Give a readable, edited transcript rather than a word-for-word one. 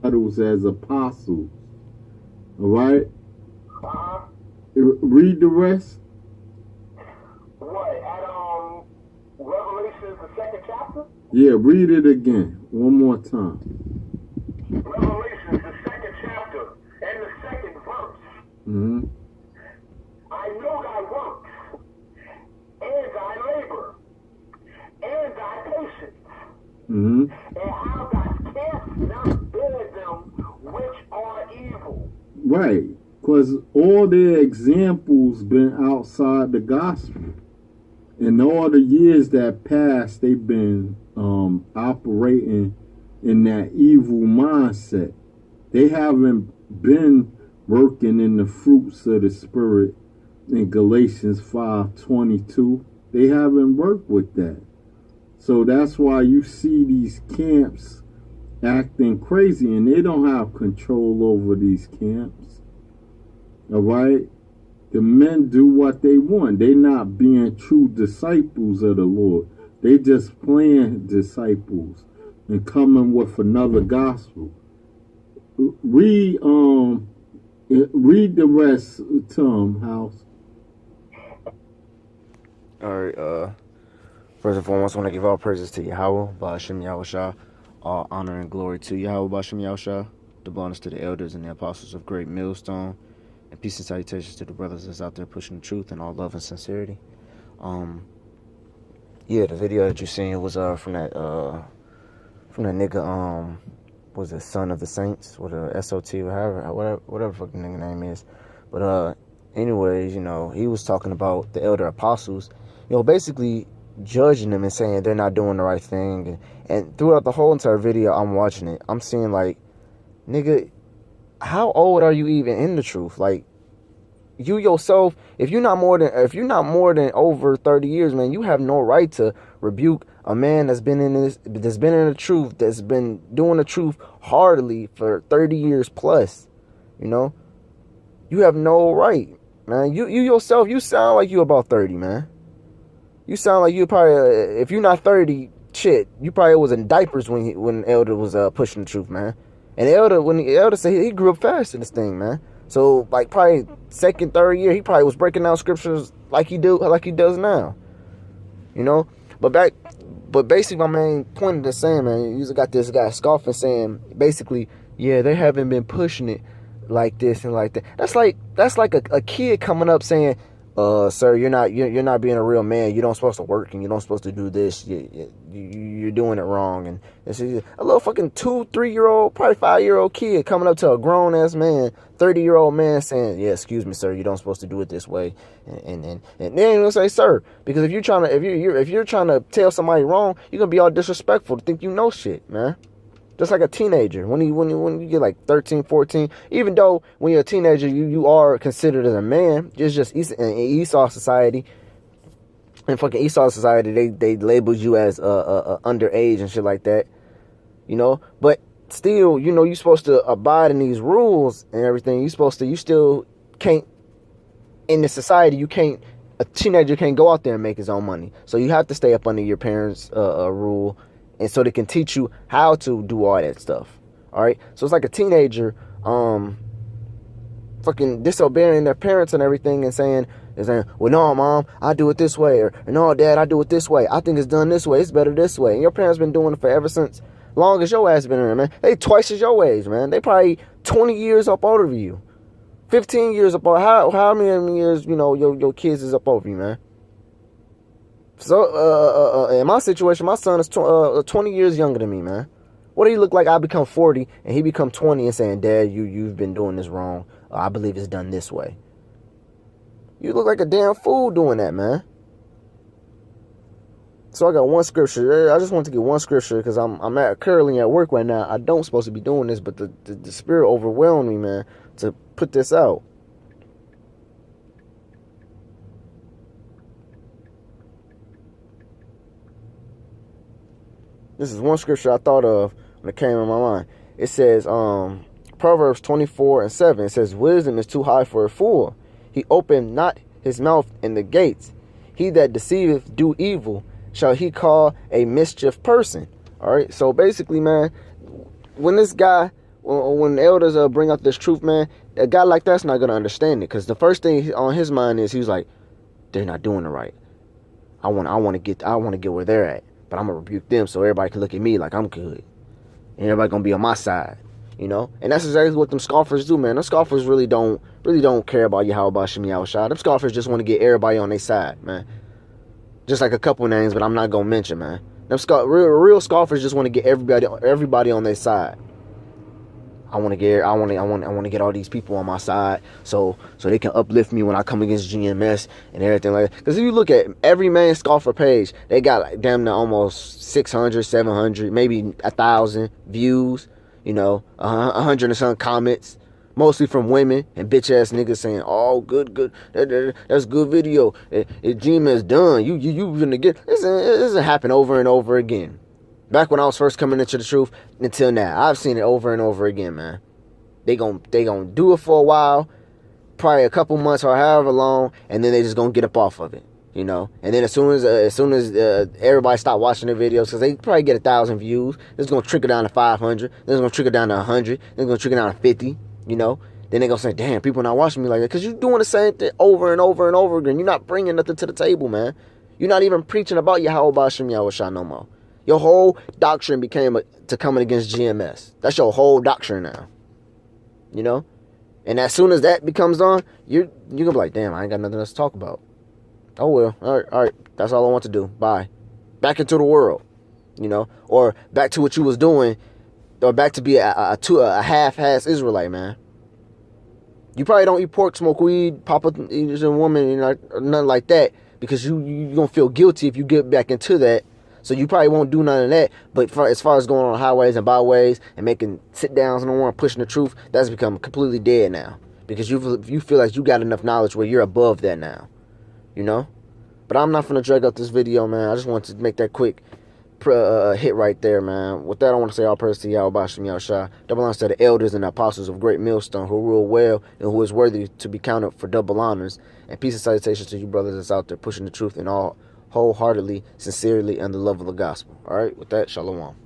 titles as apostles. All right? Read the rest. What? At Revelations, the second chapter? Yeah, read it again. One more time. Revelations, the second chapter, and the second verse. Mm-hmm. I know thy works, and thy labor, and thy patience, Mm-hmm. and how thou canst not bear them which are evil. Right. Because all their examples been outside the gospel. In all the years that passed, they've been operating in that evil mindset. They haven't been working in the fruits of the Spirit in Galatians 5:22. They haven't worked with that. So that's why you see these camps acting crazy, and they don't have control over these camps. All right? The men do what they want. They not being true disciples of the Lord. They just playing disciples and coming with another gospel. Read the rest, Tom House. All right. First and foremost, I want to give all praises to Yahweh, Ba'ashem Yahushua. All honor and glory to Yahweh, Ba'ashem Yahushua. The bonus to the elders and the apostles of Great Millstone. And peace and salutations to the brothers that's out there pushing the truth in all love and sincerity. Yeah, the video that you seen was from that nigga, was it Son of the Saints, or the SOT, or whatever fucking nigga name is. But anyways, you know, he was talking about the elder apostles, you know, basically judging them and saying they're not doing the right thing. And throughout the whole entire video, I'm watching it, I'm seeing like, nigga, how old are you even in the truth? Like, you yourself, if you're not more than over 30 years, man, you have no right to rebuke a man that's been in the truth, that's been doing the truth heartily for 30 years plus. You know, you have no right, man. You yourself, you sound like you about 30, man. You sound like you probably, if you're not 30, shit, you probably was in diapers when Elder was pushing the truth, man. And when the Elder said he grew up fast in this thing, man. So like probably second, third year, he probably was breaking down scriptures like he does now. You know? But basically my main point of this saying, man, you got this guy scoffing saying basically, yeah, they haven't been pushing it like this and like that. That's like a kid coming up saying, sir, you're not being a real man. You don't supposed to work and you don't supposed to do this. You're doing it wrong. And this is a little fucking 2-3-year-old, probably 5-year-old kid coming up to a grown ass man, 30-year-old man saying, yeah, excuse me, sir, you don't supposed to do it this way. And then you're gonna say, sir, because if you're trying to tell somebody wrong, you're gonna be all disrespectful to think you know shit, man. Just like a teenager, when you get like 13, 14, even though when you're a teenager, you are considered as a man, it's just in Esau society, in fucking Esau society, they labeled you as underage and shit like that, you know, but still, you know, you're supposed to abide in these rules and everything. You still can't, in the society, a teenager can't go out there and make his own money. So you have to stay up under your parents' rule. And so they can teach you how to do all that stuff. All right. So it's like a teenager, fucking disobeying their parents and everything and saying, well, no, mom, I do it this way. Or no, dad, I do it this way. I think it's done this way. It's better this way. And your parents been doing it forever since long as your ass been in there, man. They twice as your age, man. They probably 20 years up over you. 15 years up. How many years, you know, your kids is up over you, man? So, in my situation, my son is 20 years younger than me, man. What do he look like? I become 40 and he become 20 and saying, Dad, you've been doing this wrong. I believe it's done this way. You look like a damn fool doing that, man. So I got one scripture. I just want to get one scripture because I'm currently at work right now. I don't supposed to be doing this, but the spirit overwhelmed me, man, to put this out. This is one scripture I thought of when it came in my mind. It says, Proverbs 24:7. It says, wisdom is too high for a fool. He opened not his mouth in the gates. He that deceiveth do evil shall he call a mischief person. All right. So basically, man, when this guy when elders bring out this truth, man, a guy like that's not gonna understand it, because the first thing on his mind is he's like, they're not doing it right. I want to get where they're at, but I'm gonna rebuke them so everybody can look at me like I'm good, and everybody gonna be on my side, you know. And that's exactly what them scoffers do, man. Them scoffers really don't care about Yahweh Shem Yahushua. Them scoffers just want to get everybody on their side, man. Just like a couple names, but I'm not gonna mention, man. Them real scoffers just want to get everybody on their side. I want to get all these people on my side so they can uplift me when I come against GMS and everything like that. Because if you look at every main scoffer page, they got like damn near almost 600, 700, maybe 1,000 views. You know, 100 and some comments. Mostly from women and bitch ass niggas saying, "Oh, good, that's good video. GMS done. You gonna get this? This happen over and over again. Back when I was first coming into the truth until now, I've seen it over and over again, man. They gonna do it for a while, probably a couple months or however long, and then they just gonna get up off of it, you know. And then as soon as everybody stop watching their videos, because they probably get 1,000 views, it's gonna trickle down to 500. Then it's gonna trickle down to 100. Then it's gonna trickle down to 50. You know, then they gonna say, damn, people not watching me like that, because you're doing the same thing over and over and over again. You're not bringing nothing to the table, man. You're not even preaching about Yahweh Shem Yahushua no more. Your whole doctrine became to coming against GMS. That's your whole doctrine now. You know, and as soon as that becomes on, you're gonna be like, damn, I ain't got nothing else to talk about. Oh well, all right, that's all I want to do. Bye, back into the world, you know, or back to what you was doing. Or back to be a half-ass Israelite, man. You probably don't eat pork, smoke weed, pop up as a woman, you know, or nothing like that, because you're going to feel guilty if you get back into that. So you probably won't do none of that. But as far as going on highways and byways and making sit-downs and on pushing the truth, that's become completely dead now. Because you feel like you got enough knowledge where you're above that now, you know? But I'm not going to drag up this video, man. I just wanted to make that quick hit right there, man. With that, I want to say all praise to Yahweh Shem Yahushua. Double honors to the elders and the apostles of Great Millstone who rule well and who is worthy to be counted for double honors. And peace and salutations to you brothers that's out there pushing the truth and all wholeheartedly, sincerely, and the love of the gospel. All right, with that, shalom.